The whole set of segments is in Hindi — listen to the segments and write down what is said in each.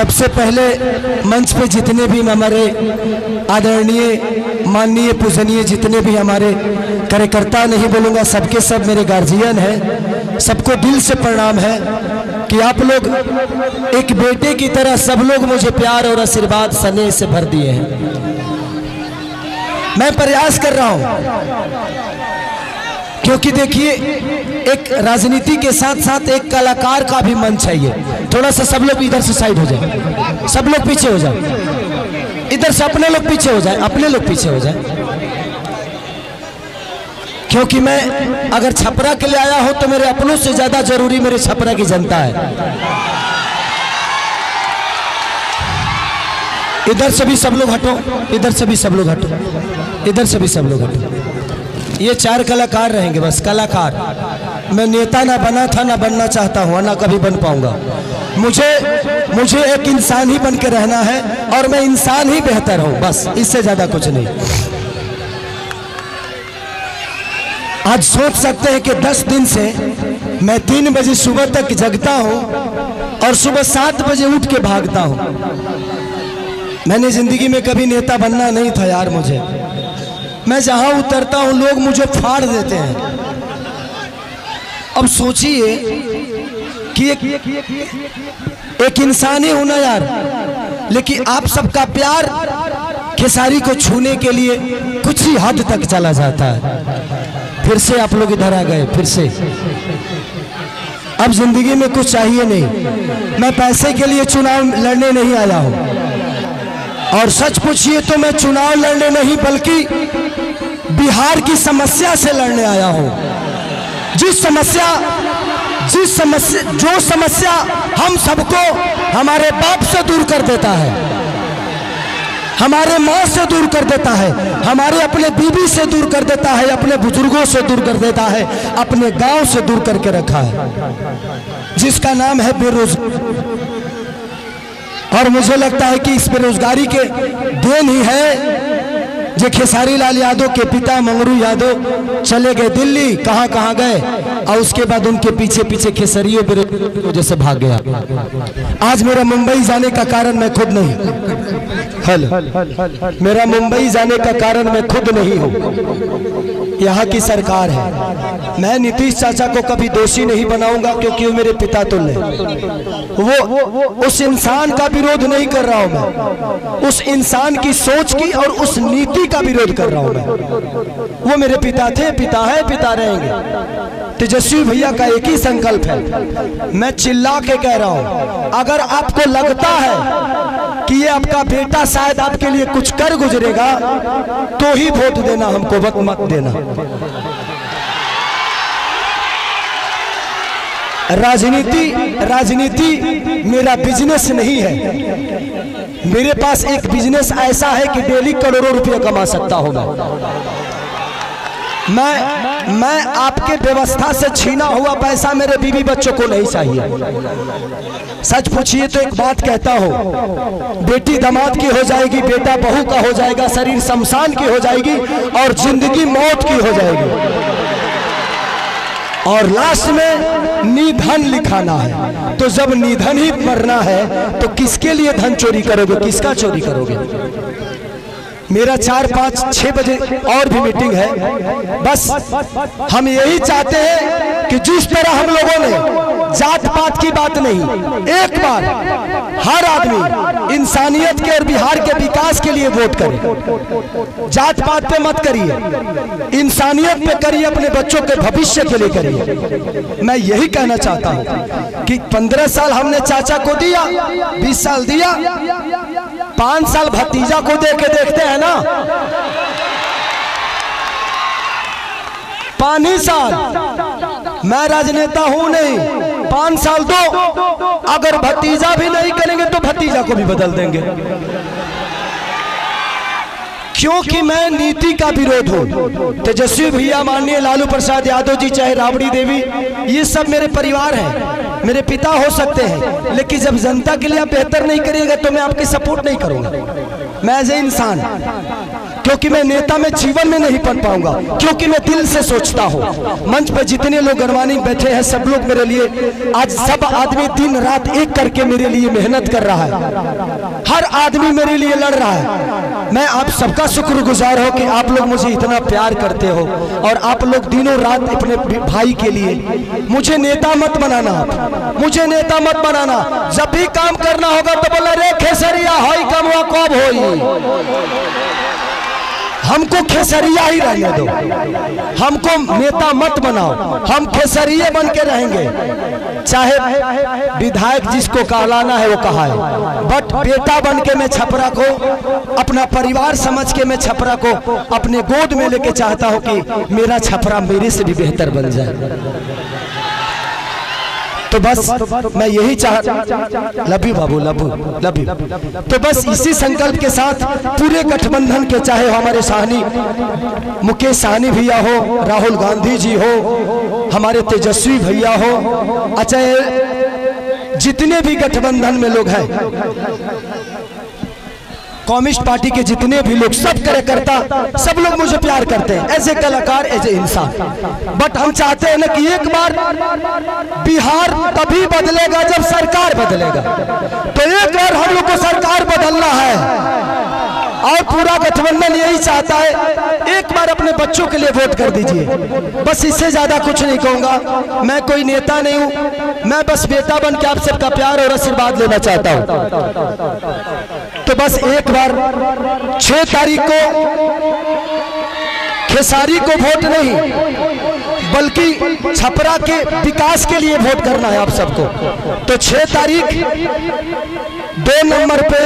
सबसे पहले मंच पे जितने भी हमारे आदरणीय माननीय पूजनीय जितने भी हमारे कार्यकर्ता, नहीं बोलूँगा सबके सब मेरे गार्जियन हैं, सबको दिल से प्रणाम है कि आप लोग एक बेटे की तरह सब लोग मुझे प्यार और आशीर्वाद स्नेह से भर दिए हैं। मैं प्रयास कर रहा हूँ क्योंकि देखिए एक राजनीति के साथ साथ एक कलाकार का भी मन चाहिए। थोड़ा सा सब लोग इधर से साइड हो जाए, सब लोग पीछे हो जाए, इधर से अपने लोग पीछे हो जाए, अपने लोग पीछे हो जाए। क्योंकि मैं अगर छपरा के लिए आया हूं तो मेरे अपनों से ज्यादा जरूरी मेरे छपरा की जनता है। इधर से भी सब लोग हटो, इधर से भी सब लोग हटो, इधर से भी सब लोग हटो। ये 4 कलाकार रहेंगे बस, कलाकार। मैं नेता ना बना था, ना बनना चाहता हूँ, ना कभी बन पाऊंगा। मुझे एक इंसान ही बन के रहना है और मैं इंसान ही बेहतर हूँ, बस इससे ज्यादा कुछ नहीं। आज सोच सकते हैं कि 10 दिन से मैं 3 बजे सुबह तक जगता हूँ और सुबह 7 बजे उठ के भागता हूँ। मैंने जिंदगी में कभी नेता बनना नहीं था यार मुझे। मैं जहां उतरता हूं लोग मुझे फाड़ देते हैं। अब सोचिए कि एक इंसान ही हूं ना यार, लेकिन आप सबका प्यार खेसारी को छूने के लिए कुछ ही हद तक चला जाता है। फिर से आप लोग इधर आ गए, फिर से। अब जिंदगी में कुछ चाहिए नहीं। मैं पैसे के लिए चुनाव लड़ने नहीं आया हूं, और सच पूछिए तो मैं चुनाव लड़ने नहीं बल्कि बिहार की समस्या से लड़ने आया हूं। जो समस्या हम सबको हमारे बाप से दूर कर देता है, हमारे माँ से दूर कर देता है, हमारे अपने बीबी से दूर कर देता है, अपने बुजुर्गों से दूर कर देता है, अपने गांव से दूर करके रखा है, जिसका नाम है बेरोजगारी। और मुझे लगता है कि इस बेरोजगारी के देन ही है जो खेसारी लाल यादव के पिता मंगरू यादव चले गए दिल्ली, कहां गए, और उसके बाद उनके पीछे पीछे खेसरियों बेरोजगारी वजह से भाग गया। आज मेरा मुंबई जाने का कारण मैं खुद नहीं, मेरा मुंबई जाने का कारण मैं खुद नहीं हूँ, यहाँ की सरकार है। मैं नीतीश चाचा को कभी दोषी नहीं बनाऊंगा क्योंकि वो मेरे पिता तुल्य हैं। वो उस इंसान का विरोध नहीं कर रहा हूं मैं, उस इंसान की सोच की और उस नीति का विरोध कर रहा हूं मैं। वो मेरे पिता थे, पिता है, पिता रहेंगे। तेजस्वी भैया का एक ही संकल्प है, मैं चिल्ला के कह रहा हूं, अगर आपको लगता है कि ये आपका बेटा शायद आपके लिए कुछ कर गुजरेगा तो ही वोट देना, हमको वक्त मत देना। राजनीति मेरा बिजनेस नहीं है। मेरे पास एक बिजनेस ऐसा है कि डेली करोड़ों रुपए कमा सकता हूं मैं आपके व्यवस्था से छीना हुआ पैसा मेरे बीवी बच्चों को नहीं चाहिए। सच पूछिए तो एक बात कहता हूं, बेटी दामाद की हो जाएगी, बेटा बहू का हो जाएगा, शरीर शमशान की हो जाएगी और जिंदगी मौत की हो जाएगी, और लास्ट में निधन लिखाना है। तो जब निधन ही मरना है तो किसके लिए धन चोरी करोगे, किसका चोरी करोगे? मेरा 4, 5, 6 बजे और भी मीटिंग है। बस हम यही चाहते हैं कि जिस तरह हम लोगों ने जात पात की बात नहीं, एक बार हर आदमी इंसानियत के और बिहार के विकास के लिए वोट करे। जात पात पे मत करिए, इंसानियत पे करिए, अपने बच्चों के भविष्य के लिए करिए। मैं यही कहना चाहता हूं कि 15 साल हमने चाचा को दिया, 20 साल दिया, 5 साल भतीजा को दे के देखते हैं ना। 5 ही साल, मैं राजनेता हूं नहीं, 5 साल दो, अगर भतीजा भी नहीं करेंगे तो भतीजा को भी बदल देंगे, क्योंकि मैं नीति का विरोध हूं। तेजस्वी भैया, माननीय लालू प्रसाद यादव जी, चाहे राबड़ी देवी, ये सब मेरे परिवार हैं, मेरे पिता हो सकते हैं, लेकिन जब जनता के लिए आप बेहतर नहीं करिएगा तो मैं आपकी सपोर्ट नहीं करूंगा। मैं एज ए इंसान, क्योंकि मैं नेता में जीवन में नहीं बन पाऊंगा, क्योंकि मैं दिल से सोचता हूँ। मंच पे जितने लोग गणमानी बैठे हैं सब लोग मेरे लिए, आज सब आदमी दिन रात एक करके मेरे लिए मेहनत कर रहा है, हर आदमी मेरे लिए लड़ रहा है। मैं आप सबका शुक्रगुजार हूँ कि आप लोग मुझे इतना प्यार करते हो और आप लोग दिनों रात अपने भाई के लिए। मुझे नेता मत बनाना, मुझे नेता मत बनाना। जब भी काम करना होगा तो बोला रे खेसरिया हाई कमवा कब होई, हमको खेसरिया ही रहने दो, हमको नेता मत बनाओ, हम खेसरिये बन के रहेंगे। चाहे विधायक जिसको कहलाना है वो कहा है, बट बेटा बन के मैं छपरा को अपना परिवार समझ के मैं छपरा को अपने गोद में लेके चाहता हूँ कि मेरा छपरा मेरे से भी बेहतर बन जाए। तो बस मैं यही love you Babu, love you. तो बस इसी संकल्प के साथ पूरे गठबंधन के, चाहे हमारे साहनी मुकेश साहनी भैया हो, राहुल गांधी जी हो, हमारे तेजस्वी भैया हो, अच्छा जितने भी गठबंधन में लोग हैं, कम्युनिस्ट पार्टी के जितने भी लोग, सब कार्यकर्ता, सब लोग मुझे प्यार करते हैं एज ए कलाकार, एज ए इंसान। बट हम चाहते हैं ना कि एक बार बिहार तभी बदलेगा जब सरकार बदलेगा। तो एक बार हम लोग को सरकार बदलना है और पूरा गठबंधन यही चाहता है। एक बार अपने बच्चों के लिए वोट कर दीजिए, बस इससे ज्यादा कुछ नहीं कहूंगा। मैं कोई नेता नहीं हूं, मैं बस बेटा बन के आप सबका प्यार और आशीर्वाद लेना चाहता हूं। तो बस एक बार 6 तारीख को खेसारी को वोट नहीं बल्कि छपरा के विकास के लिए वोट करना है आप सबको। तो 6 तारीख 2 नंबर पे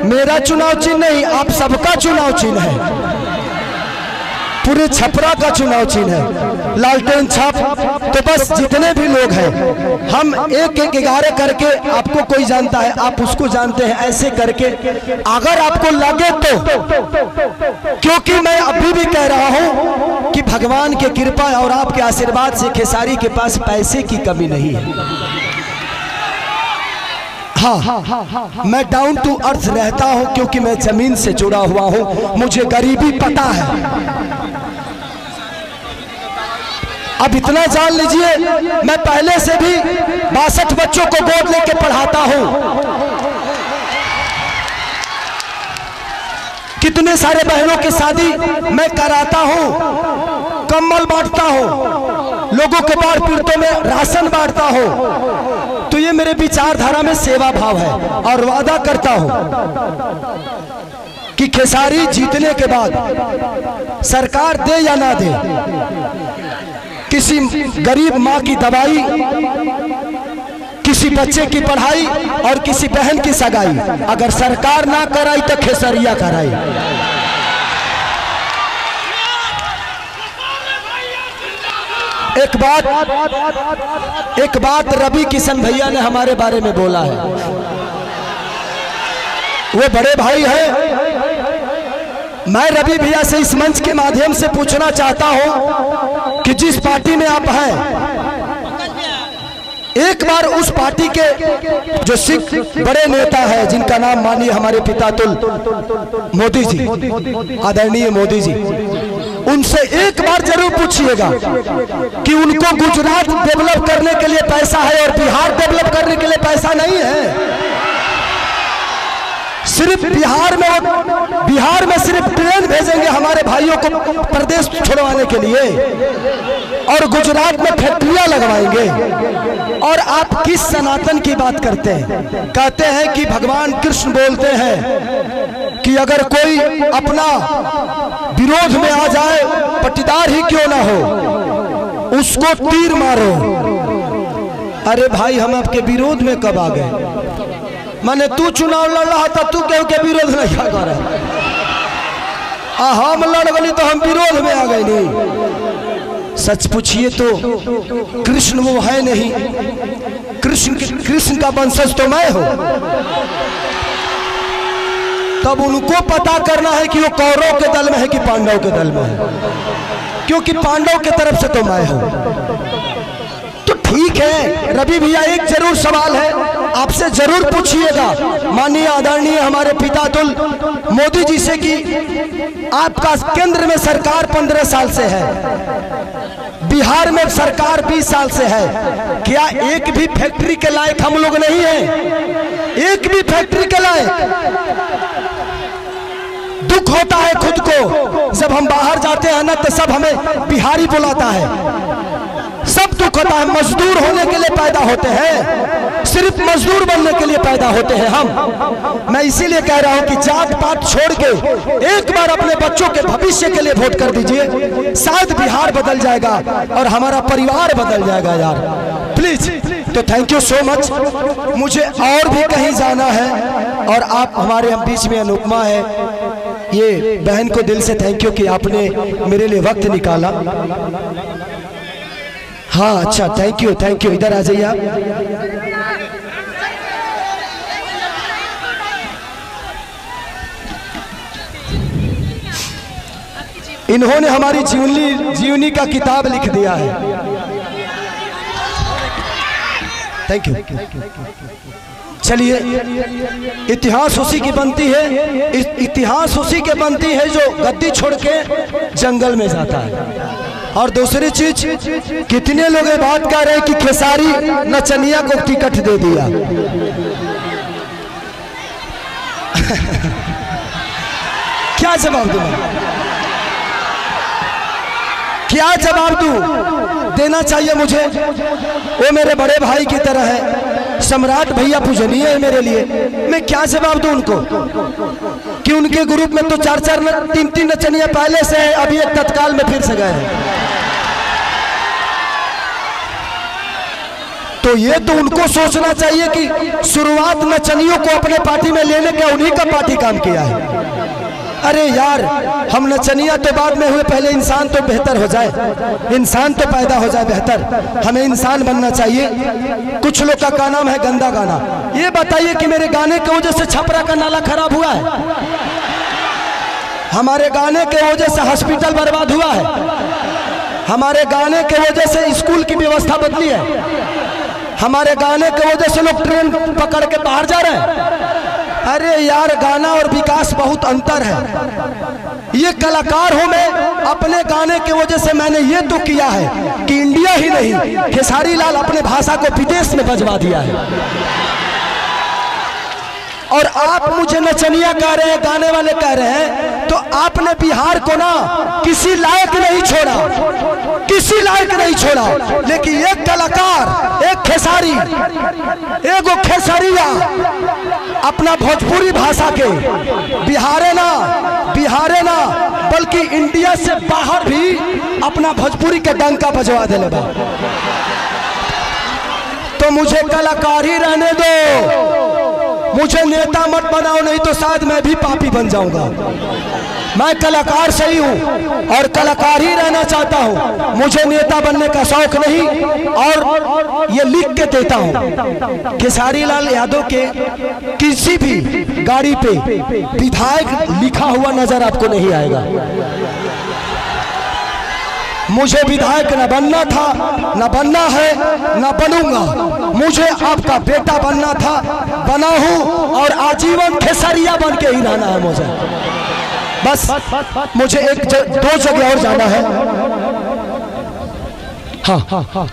मेरा चुनाव चिन्ह नहीं, आप सबका चुनाव चिन्ह है, पूरे छपरा का चुनाव चिन्ह है, लालटेन छाप। तो बस जितने भी लोग हैं हम 1-1-11 करके, आपको कोई जानता है आप उसको जानते हैं, ऐसे करके अगर आपको लगे तो, क्योंकि मैं अभी भी कह रहा हूं कि भगवान की कृपा और आपके आशीर्वाद से खेसारी के पास पैसे की कमी नहीं है। हाँ, मैं डाउन टू अर्थ रहता हूं क्योंकि मैं जमीन से जुड़ा हुआ हूं, मुझे गरीबी पता है। अब इतना जान लीजिए, मैं पहले से भी 62 बच्चों को गोद लेके पढ़ाता हूं, कितने सारे बहनों की शादी मैं कराता हूं, कंबल बांटता हूं, लोगों के बाढ़ पीड़ितों में राशन बांटता हूं। तो ये मेरे विचारधारा में सेवा भाव है और वादा करता हूं कि खेसारी जीतने के बाद सरकार दे या ना दे, किसी गरीब माँ की दवाई, किसी बच्चे की पढ़ाई और किसी बहन की सगाई अगर सरकार ना कराई तो खेसरिया कराई। एक बात रवि किशन भैया ने हमारे बारे में बोला है, वो बड़े भाई हैं। मैं रवि भैया से इस मंच के माध्यम से पूछना चाहता हूं कि जिस पार्टी में आप हैं, एक बार उस पार्टी के जो सिख बड़े नेता हैं, जिनका नाम मानिए हमारे पितातुल मोदी जी, आदरणीय मोदी जी, उनसे एक बार जरूर पूछिएगा कि उनको गुजरात डेवलप करने के लिए पैसा है और बिहार डेवलप करने के लिए पैसा नहीं है। सिर्फ बिहार में सिर्फ ट्रेन भेजेंगे हमारे भाइयों को प्रदेश छोड़वाने के लिए और गुजरात में फैक्ट्रियां लगवाएंगे। और आप किस सनातन की बात करते हैं? कहते हैं कि भगवान कृष्ण बोलते हैं कि अगर कोई अपना विरोध में आ जाए, पट्टीदार ही क्यों ना हो, उसको तीर मारो। अरे भाई, हम आपके विरोध में कब आ गए? माने तू चुनाव लड़ रहा था, तू क्यों के विरोध नहीं कर रहा? हम लड़ गए तो हम विरोध में आ गए नहीं। सच पूछिए तो कृष्ण वो है नहीं, कृष्ण का वंशज तो मैं हूं। तब उनको पता करना है कि वो कौरव के दल में है कि पांडव के दल में है, क्योंकि पांडव के तरफ से तो मैं हूं। तो ठीक है रवि भैया, एक जरूर सवाल है, आपसे जरूर पूछिएगा माननीय आदरणीय हमारे पितातुल मोदी जी से कि आपका केंद्र में सरकार 15 साल से है, बिहार में सरकार 20 साल से है, क्या एक भी फैक्ट्री के लायक हम लोग नहीं हैं? एक भी फैक्ट्री के लायक? दुख होता है खुद को, जब हम बाहर जाते हैं ना तो सब हमें बिहारी बुलाता है, सब दुख होता है। मजदूर होने के लिए पैदा होते हैं, सिर्फ मजदूर बनने के लिए पैदा होते हैं हम। मैं इसीलिए कह रहा हूं कि जात पात छोड़ के एक बार अपने बच्चों के भविष्य के लिए वोट कर दीजिए, शायद बिहार बदल जाएगा और हमारा परिवार बदल जाएगा यार, प्लीज। तो थैंक यू सो मच। मुझे और भी कहीं जाना है और आप हमारे हम बीच में अनुपमा है, ये बहन को दिल से थैंक यू कि आपने मेरे लिए वक्त निकाला। हाँ अच्छा, थैंक यू थैंक यू। इधर आ जाइए आप। इन्होंने हमारी जीवनी का किताब लिख दिया है। Thank you. चलिए, इतिहास उसी की बनती है, इतिहास उसी के बनती है जो गद्दी छोड़ के जंगल में जाता है। और दूसरी चीज, कितने लोग ये बात कह रहे हैं कि खेसारी नचनिया को टिकट दे दिया। क्या जवाब दूं? क्या जवाब दूं? देना चाहिए मुझे, वो मेरे बड़े भाई की तरह है, सम्राट भैया पूजनीय है मेरे लिए। मैं क्या जवाब दूं उनको कि उनके ग्रुप में तो 4-4 3-3 नचनिया पहले से है, अभी एक तत्काल में फिर से गए हैं। तो ये तो उनको सोचना चाहिए कि शुरुआत नचनियों को अपने पार्टी में लेने का उन्हीं का पार्टी काम किया है। अरे यार, हम नचनिया तो बाद में हुए, पहले इंसान तो बेहतर हो जाए, इंसान तो पैदा हो जाए बेहतर। हमें इंसान बनना चाहिए। कुछ लोग का नाम है गंदा गाना। ये बताइए कि मेरे गाने की वजह से छपरा का नाला खराब हुआ है? हमारे गाने के वजह से हॉस्पिटल बर्बाद हुआ है? हमारे गाने के वजह से स्कूल की व्यवस्था बदली है? हमारे गाने की वजह से लोग ट्रेन पकड़ के बाहर जा रहे हैं? अरे यार, गाना और विकास बहुत अंतर है। ये कलाकार हूं मैं, अपने गाने की वजह से मैंने ये तो किया है कि इंडिया ही नहीं, खेसारी लाल अपने भाषा को विदेश में बजवा दिया है। और आप मुझे नचनिया कह रहे हैं, गाने वाले कह रहे हैं, तो आपने बिहार को ना किसी लायक नहीं छोड़ा, किसी लायक नहीं छोड़ा। लेकिन एक कलाकार, एक खेसारी, एक खेसरिया अपना भोजपुरी भाषा के बिहारे ना बल्कि इंडिया से बाहर भी अपना भोजपुरी के डंका बजवा देने बा। तो मुझे कलाकार ही रहने दो, मुझे नेता मत बनाओ, नहीं तो शायद मैं भी पापी बन जाऊंगा। मैं कलाकार सही हूं और कलाकार ही रहना चाहता हूं, मुझे नेता बनने का शौक नहीं। और ये लिख के देता हूं, खेसारी लाल यादव के किसी भी गाड़ी पे विधायक लिखा हुआ नजर आपको नहीं आएगा। मुझे विधायक न बनना था, न बनना है, न बनूंगा। मुझे आपका बेटा बनना था, बना हूं और आजीवन खेसरिया बन के ही रहना है मुझे। बस मुझे 1-2 जगह और जाना है। हाँ।